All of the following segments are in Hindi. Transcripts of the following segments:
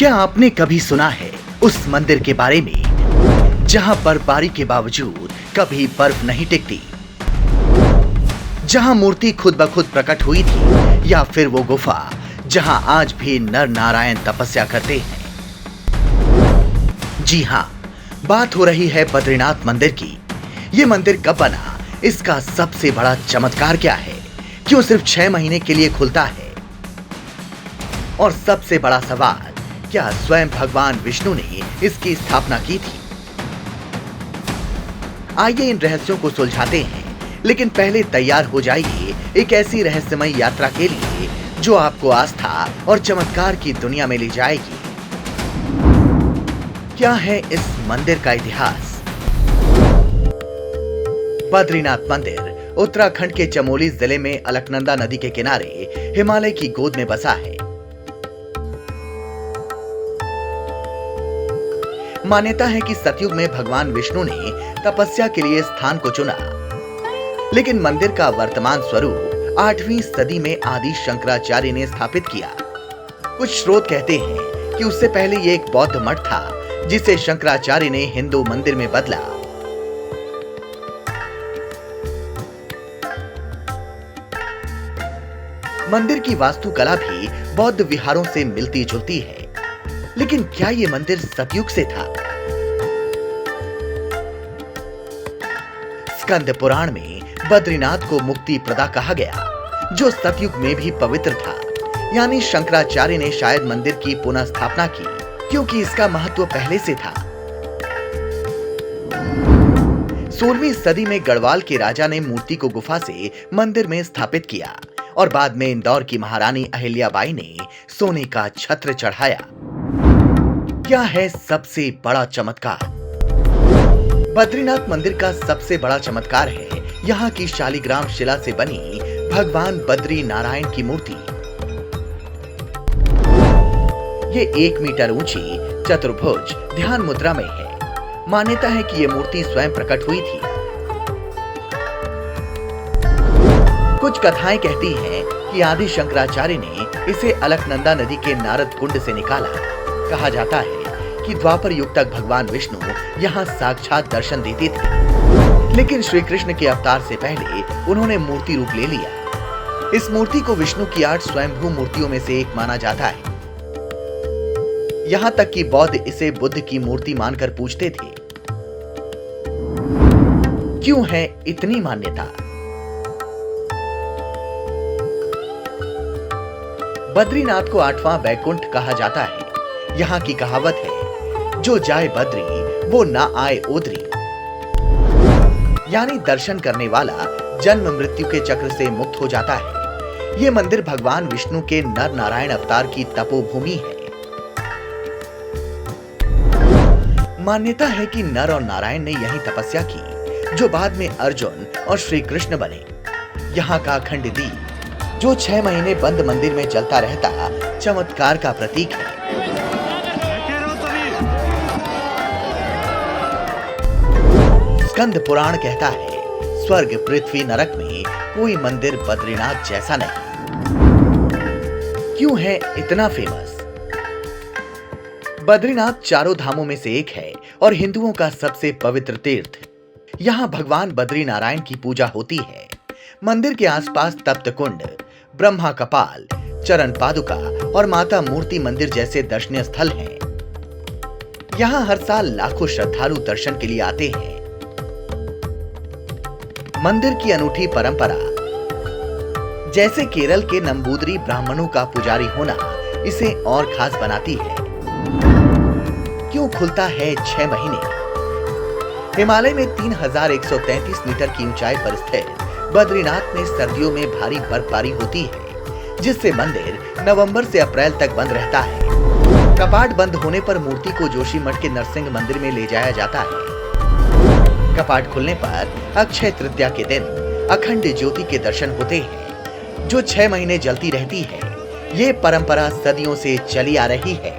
क्या आपने कभी सुना है उस मंदिर के बारे में जहां बर्फबारी के बावजूद कभी बर्फ नहीं टिकती, जहां मूर्ति खुद ब खुद प्रकट हुई थी, या फिर वो गुफा जहां आज भी नर नारायण तपस्या करते हैं? जी हां, बात हो रही है बद्रीनाथ मंदिर की। ये मंदिर कब बना, इसका सबसे बड़ा चमत्कार क्या है, क्यों सिर्फ 6 महीने के लिए खुलता है, और सबसे बड़ा सवाल, क्या स्वयं भगवान विष्णु ने इसकी स्थापना की थी? आइए इन रहस्यों को सुलझाते हैं, लेकिन पहले तैयार हो जाइए एक ऐसी रहस्यमय यात्रा के लिए जो आपको आस्था और चमत्कार की दुनिया में ले जाएगी। क्या है इस मंदिर का इतिहास? बद्रीनाथ मंदिर उत्तराखंड के चमोली जिले में अलकनंदा नदी के किनारे हिमालय की गोद में बसा है। मान्यता है कि सतयुग में भगवान विष्णु ने तपस्या के लिए स्थान को चुना, लेकिन मंदिर का वर्तमान स्वरूप 8वीं सदी में आदि शंकराचार्य ने स्थापित किया। कुछ स्रोत कहते हैं कि उससे पहले ये एक बौद्ध मठ था, जिसे शंकराचार्य ने हिंदू मंदिर में बदला। मंदिर की वास्तुकला भी बौद्ध विहारों से मिलती जुलती है, लेकिन क्या ये मंदिर सतयुग से था? स्कंद पुराण में बद्रीनाथ को मुक्ति प्रदा कहा गया, जो सतयुग में भी पवित्र था। यानी शंकराचार्य ने शायद मंदिर की पुनः स्थापना की, क्योंकि इसका महत्व पहले से था। 16वीं सदी में गढ़वाल के राजा ने मूर्ति को गुफा से मंदिर में स्थापित किया, और बाद में इंदौर की महारानी अहिल्याबाई ने सोने का छत्र चढ़ाया। क्या है सबसे बड़ा चमत्कार? बद्रीनाथ मंदिर का सबसे बड़ा चमत्कार है यहाँ की शालिग्राम शिला से बनी भगवान बद्री नारायण की मूर्ति। ये 1 मीटर ऊंची चतुर्भुज ध्यान मुद्रा में है। मान्यता है कि ये मूर्ति स्वयं प्रकट हुई थी। कुछ कथाएं कहती हैं कि आदि शंकराचार्य ने इसे अलकनंदा नदी के नारद कुंड से निकाला। कहा जाता है कि द्वापर युग तक भगवान विष्णु यहाँ साक्षात दर्शन देते थे, लेकिन श्री कृष्ण के अवतार से पहले उन्होंने मूर्ति रूप ले लिया। इस मूर्ति को विष्णु की 8 स्वयंभू मूर्तियों में से एक माना जाता है। यहाँ तक कि बौद्ध इसे बुद्ध की मूर्ति मानकर पूजते थे। क्यों है इतनी मान्यता? बद्रीनाथ को 8वां वैकुंठ कहा जाता है। यहाँ की कहावत है, जो जाए बद्री वो ना आए ओदरी। यानी दर्शन करने वाला जन्म मृत्यु के चक्र से मुक्त हो जाता है। ये मंदिर भगवान विष्णु के नर नारायण अवतार की तपोभूमि है। मान्यता है कि नर और नारायण ने यही तपस्या की, जो बाद में अर्जुन और श्री कृष्ण बने। यहाँ का अखंड दीप, जो 6 महीने बंद मंदिर में जलता रहता, चमत्कार का प्रतीक है। स्कंद पुराण कहता है, स्वर्ग पृथ्वी नरक में कोई मंदिर बद्रीनाथ जैसा नहीं। क्यों है इतना फेमस? बद्रीनाथ चारों धामों में से एक है और हिंदुओं का सबसे पवित्र तीर्थ। यहाँ भगवान बद्री नारायण की पूजा होती है। मंदिर के आसपास तप्त कुंड, ब्रह्मा कपाल, चरण पादुका और माता मूर्ति मंदिर जैसे दर्शनीय स्थल हैं। यहाँ हर साल लाखों श्रद्धालु दर्शन के लिए आते हैं। मंदिर की अनूठी परंपरा, जैसे केरल के नंबूदरी ब्राह्मणों का पुजारी होना, इसे और खास बनाती है। क्यों खुलता है 6 महीने? हिमालय में 3133 मीटर की ऊंचाई पर स्थित बद्रीनाथ में सर्दियों में भारी बर्फबारी होती है, जिससे मंदिर नवंबर से अप्रैल तक बंद रहता है। कपाट बंद होने पर मूर्ति को जोशीमठ के नरसिंह मंदिर में ले जाया जाता है। कपाट खुलने पर अक्षय तृतीया के दिन अखंड ज्योति के दर्शन होते हैं, जो 6 महीने जलती रहती है। ये परंपरा सदियों से चली आ रही है।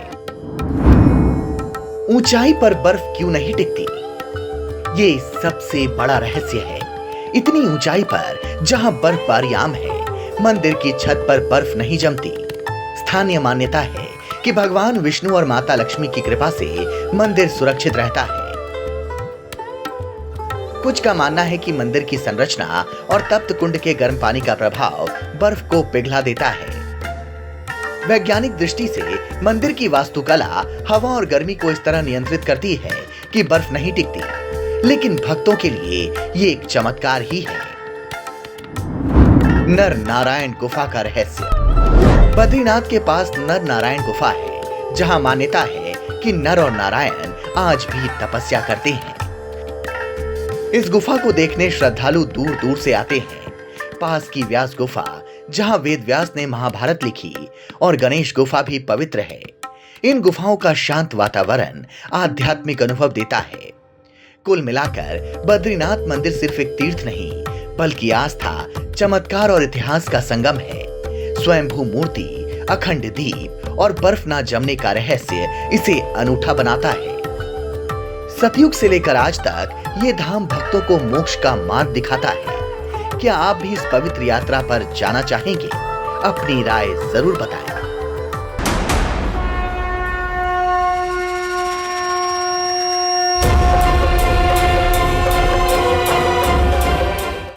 ऊंचाई पर बर्फ क्यों नहीं टिकती? ये सबसे बड़ा रहस्य है। इतनी ऊंचाई पर जहां बर्फबारी आम है, मंदिर की छत पर बर्फ नहीं जमती। स्थानीय मान्यता है कि भगवान विष्णु और माता लक्ष्मी की कृपा से मंदिर सुरक्षित रहता है। कुछ का मानना है कि मंदिर की संरचना और तप्त कुंड के गर्म पानी का प्रभाव बर्फ को पिघला देता है। वैज्ञानिक दृष्टि से मंदिर की वास्तुकला हवा और गर्मी को इस तरह नियंत्रित करती है कि बर्फ नहीं टिकती, लेकिन भक्तों के लिए ये एक चमत्कार ही है। नर नारायण गुफा का रहस्य। बद्रीनाथ के पास नर नारायण गुफा है, जहां मान्यता है कि नर और नारायण आज भी तपस्या करते हैं। इस गुफा को देखने श्रद्धालु दूर दूर से आते हैं। पास की व्यास गुफा, जहां वेद व्यास ने महाभारत लिखी, और गणेश गुफा भी पवित्र है। इन गुफाओं का शांत वातावरण आध्यात्मिक अनुभव देता है। कुल मिलाकर बद्रीनाथ मंदिर सिर्फ एक तीर्थ नहीं, बल्कि आस्था, चमत्कार और इतिहास का संगम है। स्वयंभू मूर्ति, अखंड दीप और बर्फ ना जमने का रहस्य इसे अनूठा बनाता है। सतयुग से लेकर आज तक ये धाम भक्तों को मोक्ष का मार्ग दिखाता है। क्या आप भी इस पवित्र यात्रा पर जाना चाहेंगे? अपनी राय जरूर बताएं।